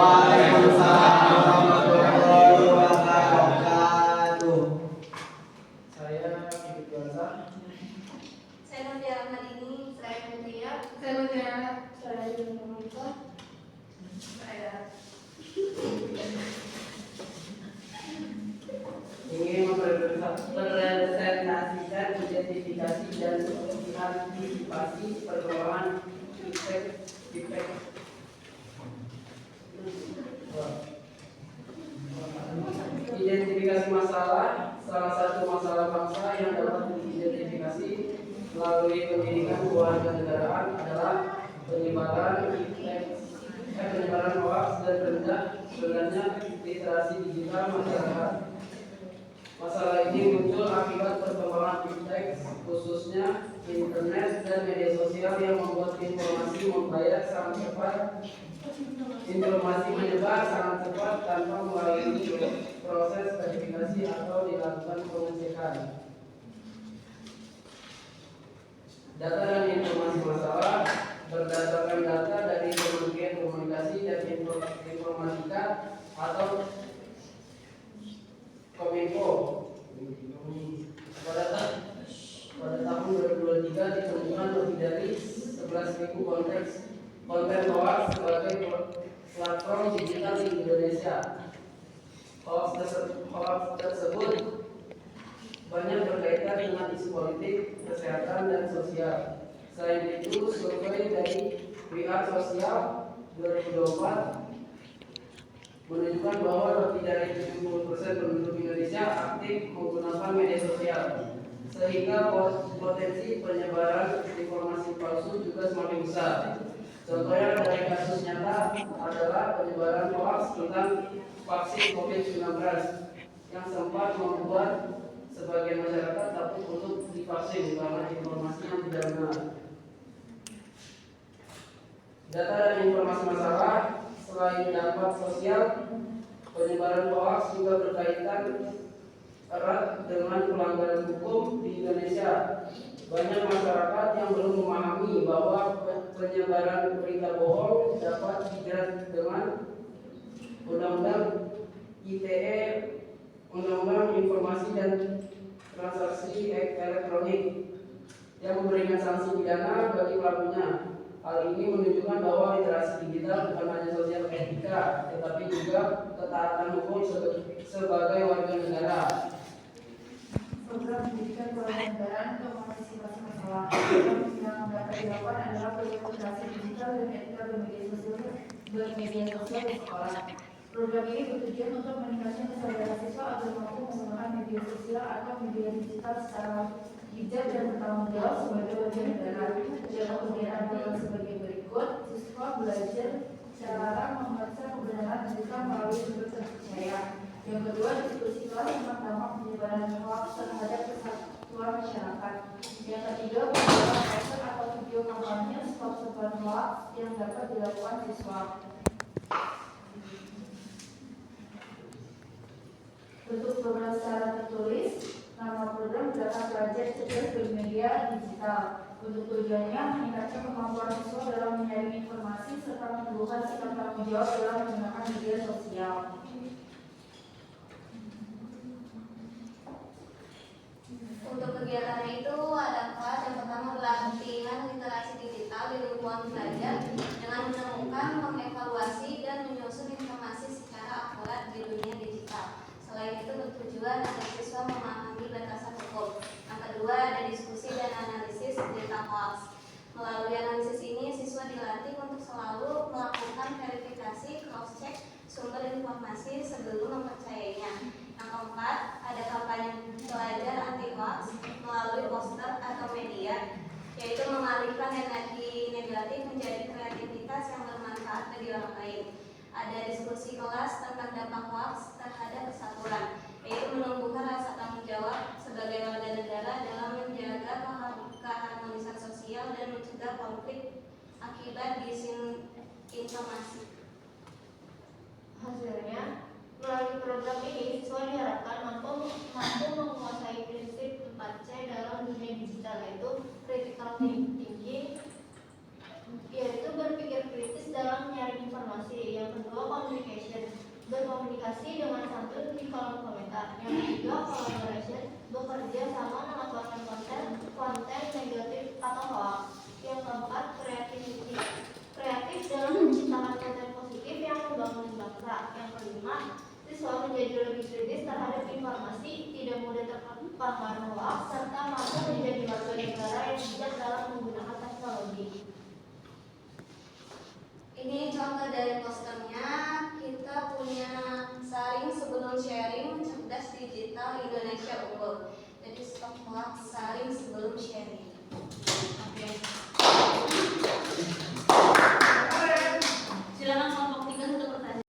Waalaikumsalam warahmatullahi wabarakatuh. Saya Bibit Biasa. Saya Nurdia Rahmadini. Saya Nurdia. Saya Nurdia. Saya Nurdia. Saya Ingin merepresentasikan identifikasi dan antisipasi perkembangan iptek. Identifikasi masalah, salah satu masalah bangsa yang dapat diidentifikasi melalui pendidikan kewarganegaraan adalah penyebaran hoaks dan rendahnya literasi digital masyarakat. Masalah ini muncul akibat perkembangan iptek, khususnya internet dan media sosial yang membuat informasi menyebar sangat cepat tanpa melalui proses verifikasi atau dilakukan pengecekan. Data dan informasi masalah berdasarkan data dari Kementerian Komunikasi dan Informatika atau Kominfo. Pada tahun 2023 ditemukan lebih dari 11.000 konten hoax sebagai platform digital di Indonesia. Hoax tersebut banyak berkaitan dengan isu politik, kesehatan, dan sosial. Selain itu, survei dari Pihak Sosial 2024 menunjukkan bahwa lebih dari 70% penduduk Indonesia aktif menggunakan media sosial, sehingga potensi penyebaran informasi palsu juga semakin besar. Contohnya dari kasus nyata adalah penyebaran hoax tentang vaksin COVID-19 yang sempat membuat sebagian masyarakat takut untuk divaksin karena informasi yang tidak benar. Data dan informasi masalah selain dampak sosial, penyebaran hoax juga berkaitan erat dengan pelanggaran hukum di Indonesia. Banyak masyarakat yang belum memahami bahwa penyebaran berita bohong dapat dijerat dengan Undang-Undang ITE, Undang-Undang Informasi dan Transaksi Elektronik, yang memberikan sanksi pidana bagi pelakunya. Hal ini menunjukkan bahwa literasi digital bukan hanya sosial etika, tetapi juga ketaatan hukum sebagai warga negara. Program pendidikan kewarganegaraan untuk mengantisipasi masalah yang dapat dilakukan adalah program literasi digital dan etika bermedia sosial di sekolah. Program ini bertujuan untuk meningkatkan kesadaran siswa agar mampu menggunakan media sosial atau media digital secara bijak dan bertanggung jawab sebagai warga negara. Dalam kegiatan program sebagai berikut, siswa belajar cara membaca kebenaran digital melalui sumber terpercaya. Yang kedua, diskusi kelas tentang dampak penyebaran hoax terhadap kesatuan masyarakat. Yang ketiga, pembuatan poster atau video kampanye stop sebaran hoax yang dapat dilakukan siswa. Bentuk program secara tertulis, nama program Gerakan Pelajar Cerdas Bermedia Digital. Untuk tujuannya meningkatkan kemampuan siswa dalam menyaring informasi serta menumbuhkan sikap tanggung jawab dalam menggunakan media sosial. Untuk kegiatannya itu ada kelas yang pertama pelatihan literasi digital di lingkungan belajar dengan menemukan, mengevaluasi, dan menyusun informasi secara akurat di dunia digital. Selain itu bertujuan agar siswa memahami batasan hukum. Yang kedua ada diskusi dan analisis tentang hoax. Melalui analisis ini siswa dilatih untuk selalu melakukan verifikasi cross-check sumber informasi sebelum mempercayainya. Yang keempat ada kampanye pelajar anti hoax melalui poster atau media, yaitu mengalihkan energi negatif menjadi kreativitas yang bermanfaat bagi orang lain. Ada diskusi kelas tentang dampak hoax terhadap kesatuan, yaitu menumbuhkan rasa tanggung jawab sebagai warga negara dalam menjaga keharmonisan sosial dan mencegah konflik akibat disinformasi. Hasilnya, melalui program ini siswa diharapkan mampu menguasai prinsip 4C dalam dunia digital, yaitu critical thinking, yaitu berpikir kritis dalam menyaring informasi. Yang kedua, berkomunikasi dengan santun di kolom komentar. Yang ketiga, collaboration, bekerja sama melaporkan konten negatif atau hoax. Yang keempat, creativity, kreatif dalam menciptakan konten positif yang membangun bangsa. Yang kelima, siswa menjadi lebih kritis terhadap informasi, tidak mudah terpengaruh hoax, serta mampu menjadi warga negara yang bijak dalam menggunakan teknologi. Ini contoh dari posternya. Kita punya saring sebelum sharing, cerdas digital Indonesia unggul. Jadi stop hoax, saring sebelum sharing. Oke. Silakan kelompok 3 untuk bertanya.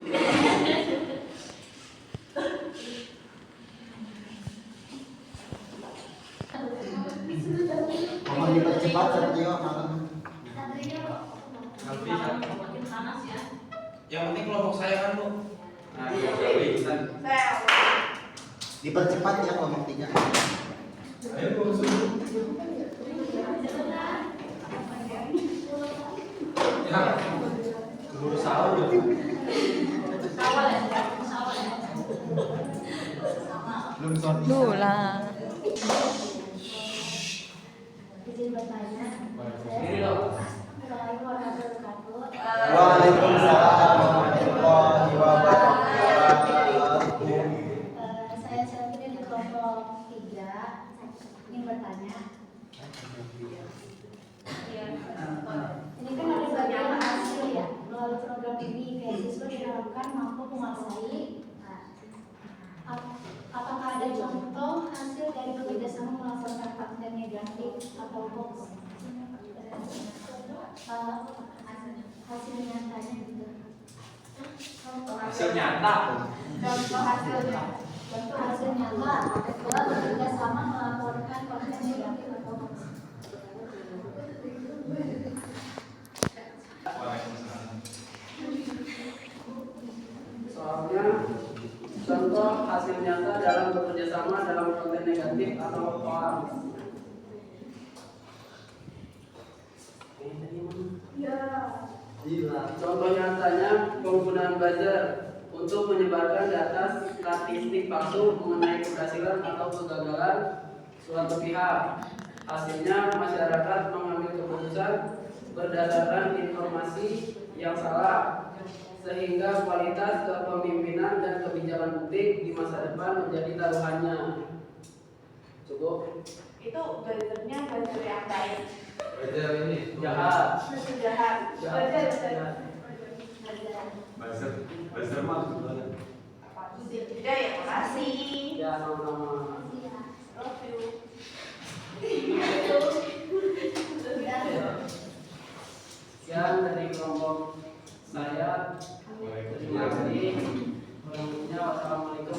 Mohon dipercepat Satrio, malam. Makin panas ya. Yang penting kelompok saya kan Bu. Nah, bisa. Dipercepat ya kelompok 3. Ayo Bu. Ya. Keburu sahur ya. Sawal ya. Belum sorry. Izin bertanya. Ini loh. Assalamualaikum warahmatullahi wabarakatuh. Waalaikumsalam warahmatullahi wabarakatuh. Saya Syafira di kelompok 3 ingin bertanya. Ini kan ada bagian hasil ya. Melalui program ini beasiswa diharapkan mampu menguasai. Apakah ada contoh hasil dari bekerjasama melaporkan konten negatif atau hoax? Hasil nyatanya gitu. Hasil nyata. Contoh hasilnya. Contoh hasil nyata adalah bekerjasama melaporkan konten negatif atau hoax. Soalnya contoh hasil nyata dalam bekerjasama dalam konten negatif atau hoax. Contoh nyatanya penggunaan buzzer untuk menyebarkan data statistik palsu mengenai keberhasilan atau kegagalan suatu pihak. Hasilnya masyarakat mengambil keputusan berdasarkan informasi yang salah, sehingga kualitas kepemimpinan dan kebijakan publik di masa depan menjadi taruhannya. Cukup. Itu buzzernya buzzer yang baik. Belajar ini. Jahat. Buzzer jahat. Jahat. Buzzer mah gimana? Tidak ya, makasih. Ya, nama-nama. Love you. Sekian dari kelompok saya. Terima kasih. Wassalamualaikum